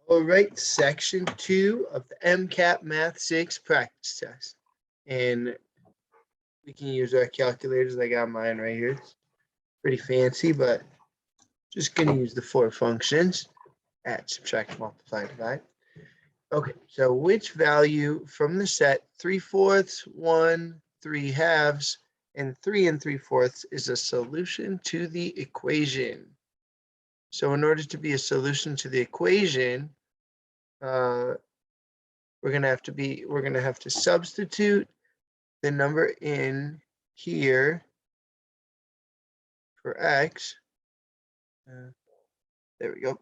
All right, section 2 of the MCAP Math 6 practice test. And we can use our calculators. I got mine right here. It's pretty fancy, but just going to use the 4 functions: add, subtract, multiply, divide. Okay, so which value from the set 3/4, 1, 3/2, and 3 3/4 is a solution to the equation? So in order to be a solution to the equation, we're gonna have to substitute the number in here for x. There we go,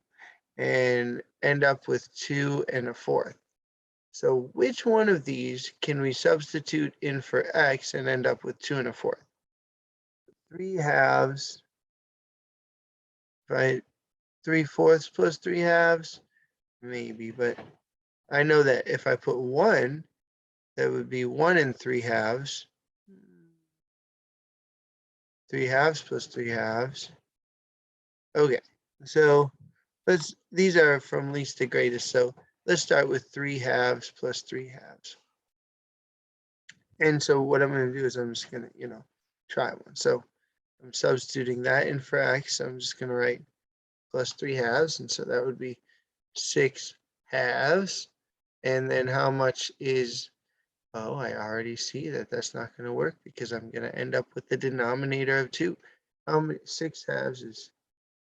and end up with 2 1/4. So which one of these can we substitute in for x and end up with 2 1/4? 3/2, right? 3/4 plus 3/2, maybe, but I know that if I put 1, that would be 1 3/2. 3/2 plus 3/2. Okay, so these are from least to greatest. So let's start with 3/2 plus 3/2. And so what I'm going to do is I'm just going to, try one. So I'm substituting that in for x. I'm just going to write plus 3/2. And so that would be 6/2. And then how much is, oh, I already see that that's not going to work because I'm going to end up with the denominator of 2. How many 6/2 is,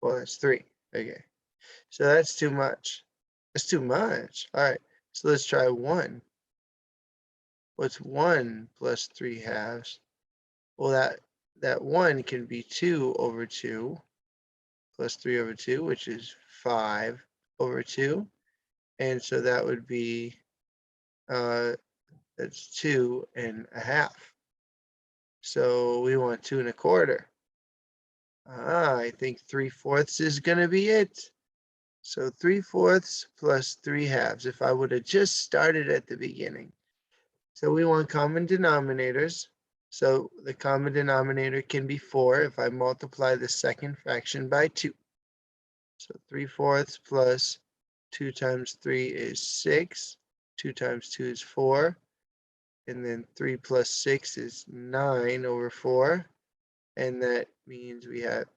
well, that's 3. Okay, so that's too much. That's too much. All right, so let's try 1. What's 1 plus 3/2? Well, that 1 can be 2 over 2 plus 3 over 2, which is 5 over 2. And so that would be, that's 2 1/2. So we want 2 1/4. I think 3/4 is going to be it. So 3/4 plus 3/2. If I would have just started at the beginning. So we want common denominators. So the common denominator can be 4 if I multiply the second fraction by 2. So 3/4 plus 2 times 3 is 6. 2 times 2 is 4. And then 3 plus 6 is 9 over 4. And that means we have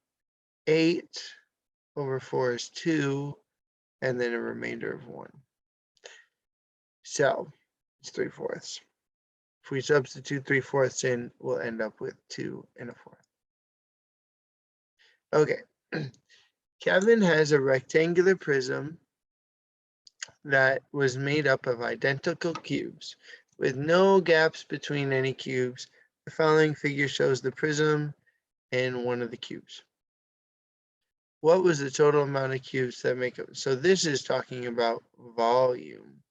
8 over 4 is 2. And then a remainder of 1. So it's 3/4. If we substitute 3/4 in, we'll end up with 2 1/4. Okay. Kevin has a rectangular prism that was made up of identical cubes with no gaps between any cubes. The following figure shows the prism and one of the cubes. What was the total amount of cubes that make up? So this is talking about volume.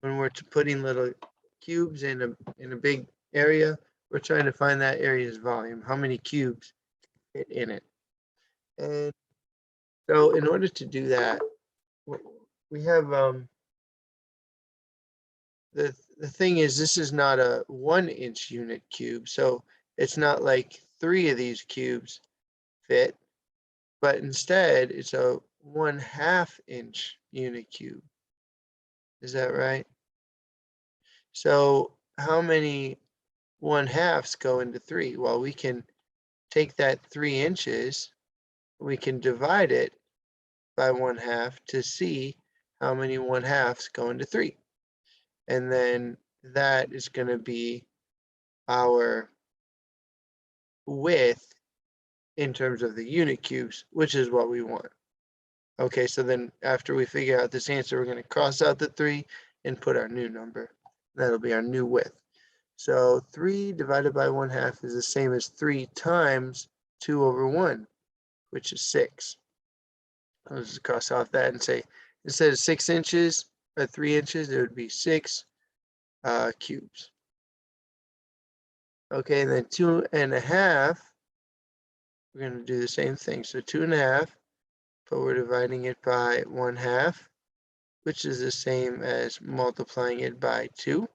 When we're putting little cubes in a big area, we're trying to find that area's volume. How many cubes fit in it? And so in order to do that, we have the thing is, this is not a 1-inch unit cube, so it's not like 3 of these cubes fit, but instead it's a 1/2 inch unit cube. Is that right? So how many 1/2s go into 3? Well, we can take that 3 inches, we can divide it by 1/2 to see how many 1/2s go into 3. And then that is going to be our width in terms of the unit cubes, which is what we want. Okay, so then after we figure out this answer, we're going to cross out the 3 and put our new number. That'll be our new width. So 3 divided by 1/2 is the same as 3 times 2 over 1, which is 6. I'll just cross off that and say, instead of 6 inches or 3 inches, it would be 6 cubes. Okay, and then 2 1/2, we're going to do the same thing. So 2 1/2, but we're dividing it by 1/2, which is the same as multiplying it by 2.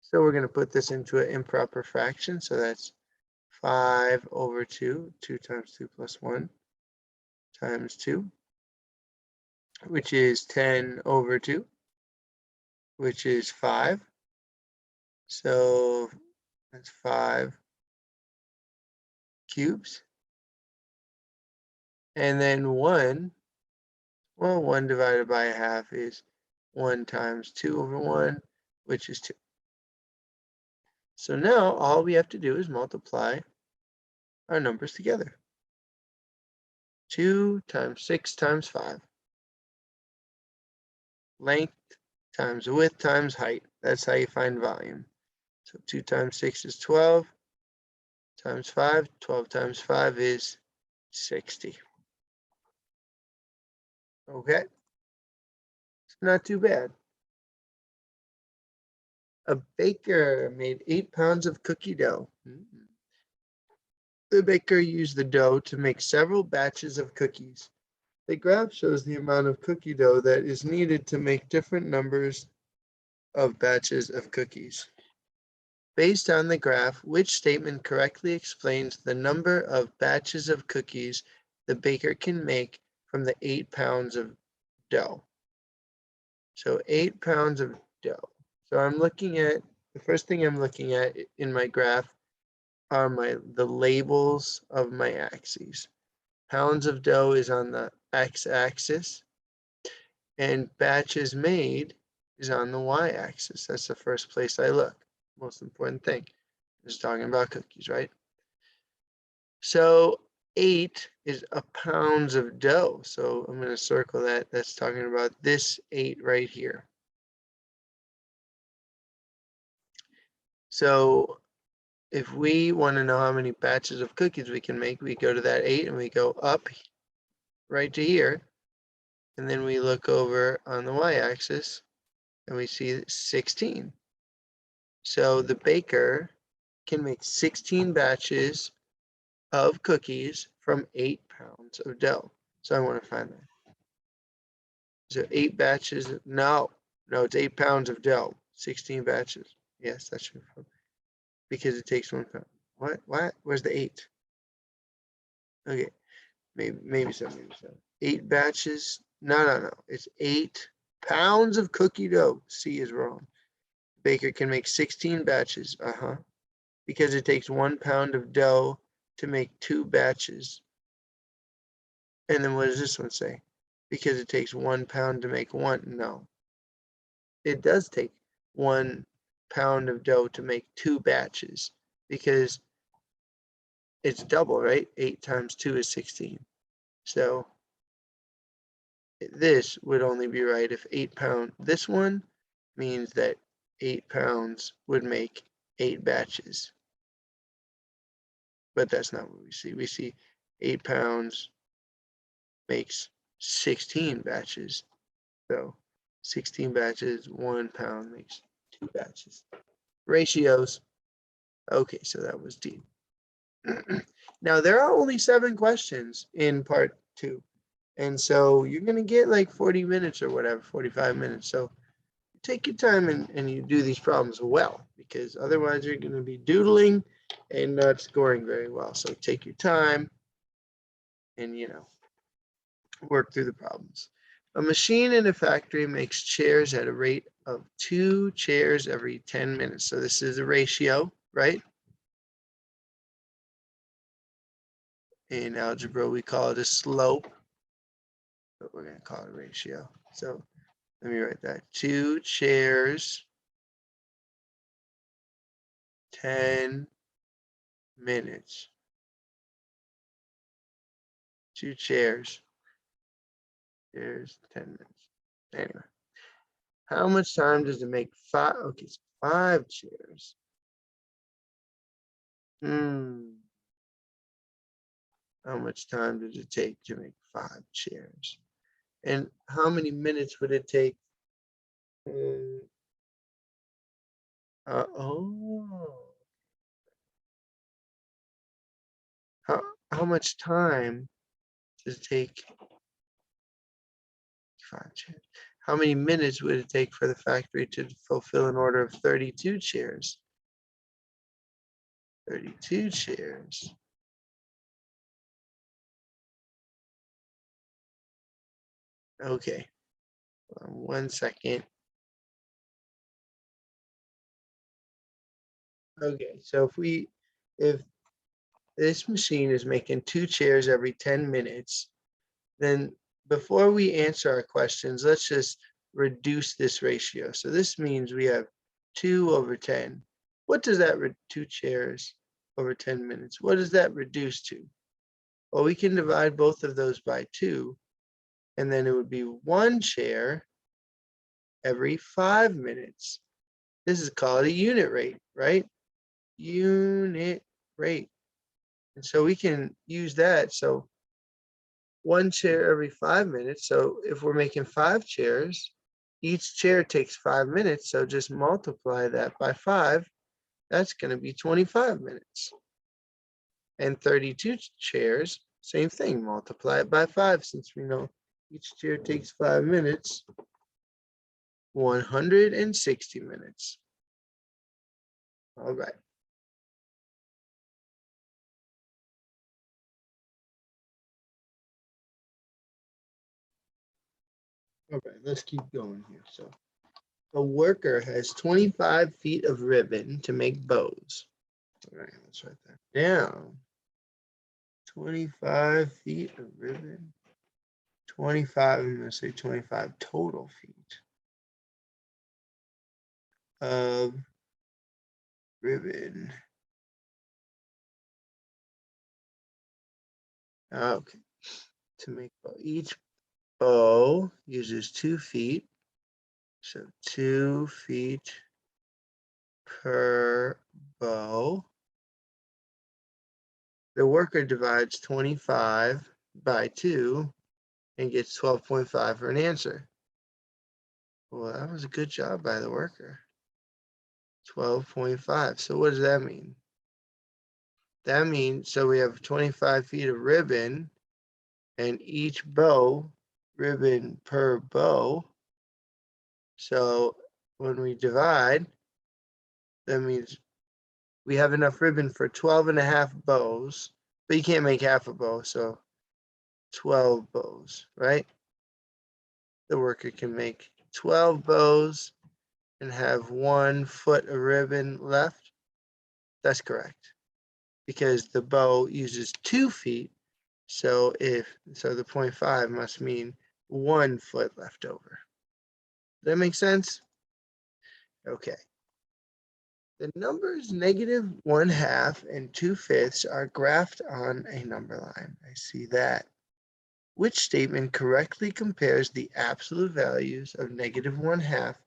So we're going to put this into an improper fraction. So that's 5 over 2. 2 times 2 plus 1 times 2. which is 10 over 2, which is 5. So that's 5 cubes. And then 1, well, 1 divided by a half is 1 times 2 over 1, which is 2. So now all we have to do is multiply our numbers together. 2 times 6 times 5. Length times width times height. That's how you find volume. So 2 times 6 is 12 times 5. 12 times 5 is 60. Okay, it's not too bad. A baker made 8 pounds of cookie dough. The baker used the dough to make several batches of cookies. The graph shows the amount of cookie dough that is needed to make different numbers of batches of cookies. Based on the graph, which statement correctly explains the number of batches of cookies the baker can make from the 8 pounds of dough? So 8 pounds of dough. So I'm looking at, the first thing I'm looking at in my graph are the labels of my axes. Pounds of dough is on the x-axis, and batches made is on the y-axis. That's the first place I look. Most important thing is talking about cookies, right? So 8 is a pounds of dough. So I'm going to circle that. That's talking about this 8 right here. So if we want to know how many batches of cookies we can make, we go to that 8 and we go up right to here. And then we look over on the y-axis and we see 16. So the baker can make 16 batches of cookies from 8 pounds of dough. So I want to find that. So 8 batches, no, it's 8 pounds of dough, 16 batches. Yes, that's true. Because it takes 1 pound. What? Where's the 8? Okay, maybe so. 8 batches. No. It's 8 pounds of cookie dough. C is wrong. Baker can make 16 batches. Because it takes 1 pound of dough to make 2 batches. And then what does this one say? Because it takes 1 pound to make 1. No. It does take 1 pound of dough to make 2 batches because it's double, right? 8 times 2 is 16. So this would only be right if 8 pound. This one means that 8 pounds would make 8 batches. But that's not what we see. We see 8 pounds makes 16 batches. So 16 batches, 1 pound makes 2 batches. Ratios. Okay, so that was D. Now, there are only 7 questions in part 2. And so you're going to get like 40 minutes or whatever, 45 minutes. So take your time and you do these problems well, because otherwise you're going to be doodling and not scoring very well. So take your time and, work through the problems. A machine in a factory makes chairs at a rate of 2 chairs every 10 minutes. So this is a ratio, right? In algebra, we call it a slope, but we're going to call it a ratio. So let me write that. 2 chairs, 10 minutes. 2 chairs, 10 minutes. Anyway, how much time does it make 5? Okay, so 5 chairs. How much time does it take to make 5 chairs? And how many minutes would it take? How much time does it take? 5 chairs. How many minutes would it take for the factory to fulfill an order of 32 chairs? 32 chairs. Okay, 1 second. Okay, so if this machine is making 2 chairs every 10 minutes, then before we answer our questions, let's just reduce this ratio. So this means we have 2 over 10. What does that 2 chairs over 10 minutes? What does that reduce to? Well, we can divide both of those by 2, and then it would be 1 chair every 5 minutes. This is called a unit rate, right? Unit rate. And so we can use that. So 1 chair every 5 minutes. So if we're making 5 chairs, each chair takes 5 minutes. So just multiply that by 5. That's going to be 25 minutes. And 32 chairs, same thing, multiply it by 5 since we know each chair takes 5 minutes. 160 minutes. All right. All right, let's keep going here. So a worker has 25 feet of ribbon to make bows. All right, let's write that down. 25 feet of ribbon. 25, I'm going to say 25 total feet of ribbon. Okay, to make bow. Each bow uses 2 feet. So 2 feet per bow. The worker divides 25 by 2 and gets 12.5 for an answer. Well, that was a good job by the worker. 12.5. So what does that mean? That means, so we have 25 feet of ribbon, and each bow, ribbon per bow. So when we divide, that means we have enough ribbon for 12.5 bows, but you can't make half a bow, so 12 bows, right? The worker can make 12 bows and have 1 foot of ribbon left. That's correct, because the bow uses 2 feet. So the 0.5 must mean 1 foot left over. Does that make sense? Okay. The numbers -1/2 and 2/5 are graphed on a number line. I see that. Which statement correctly compares the absolute values of -1/2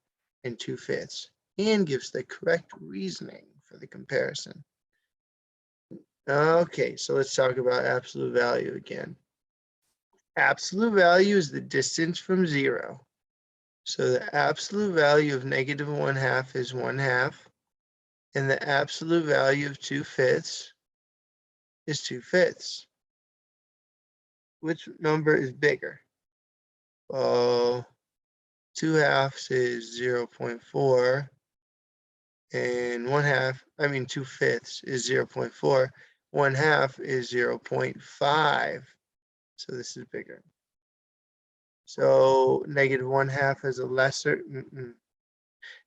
and 2/5 and gives the correct reasoning for the comparison? Okay, so let's talk about absolute value again. Absolute value is the distance from 0. So the absolute value of -1/2 is 1/2, and the absolute value of 2/5 is 2/5. Which number is bigger? Well, 2/2 is 0.4, and 2/5 is 0.4. 1/2 is 0.5. So this is bigger. So -1/2 has a lesser,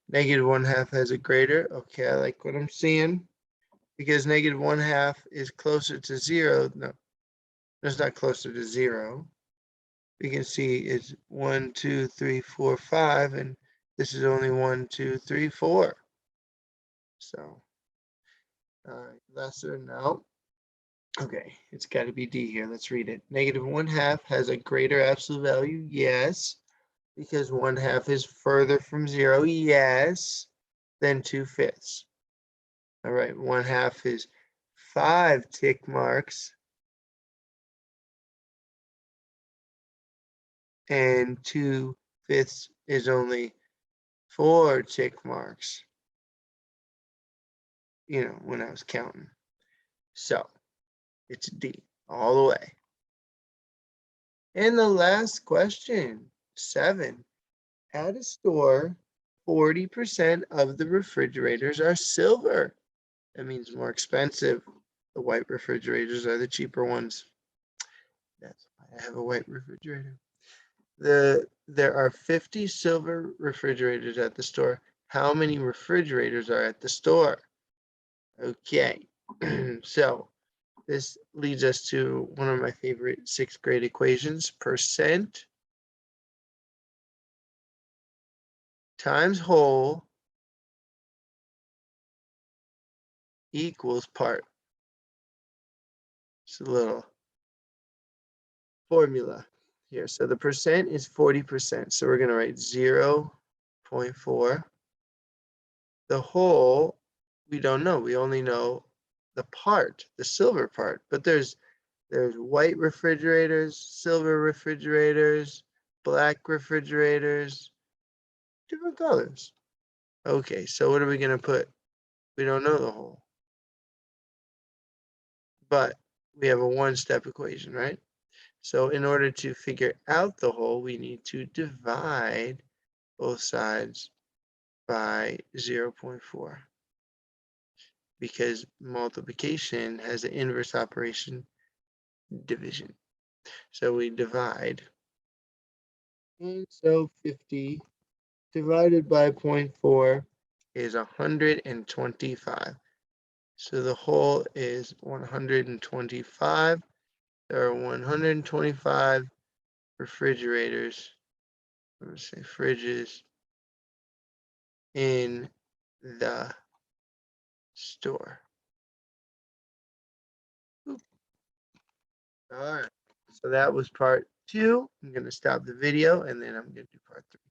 -1/2 has a greater. Okay, I like what I'm seeing. Because -1/2 is closer to 0. No, it's not closer to 0. We can see it's 1, 2, 3, 4, 5, and this is only 1, 2, 3, 4. So lesser now. Okay, it's got to be D here. Let's read it. -1/2 has a greater absolute value. Yes. Because 1/2 is further from 0. Yes. Than 2/5. All right, 1/2 is 5 tick marks. And 2/5 is only 4 tick marks, when I was counting. So it's D all the way. And the last question, 7. At a store, 40% of the refrigerators are silver. That means more expensive. The white refrigerators are the cheaper ones. That's why I have a white refrigerator. there are 50 silver refrigerators at the store. How many refrigerators are at the store? Okay, so this leads us to one of my favorite 6th grade equations, percent times whole equals part. It's a little formula here. So the percent is 40%. So we're going to write 0.4. The whole, we don't know. We only know the part, the silver part. But there's white refrigerators, silver refrigerators, black refrigerators, different colors. Okay, so what are we going to put? We don't know the whole. But we have a one-step equation, right? So in order to figure out the whole, we need to divide both sides by 0.4 because multiplication has an inverse operation, division. So we divide. And so 50 divided by 0.4 is 125. So the whole is 125. There are 125 refrigerators, let's say fridges, in the store. All right, so that was part 2. I'm going to stop the video and then I'm going to do part 3.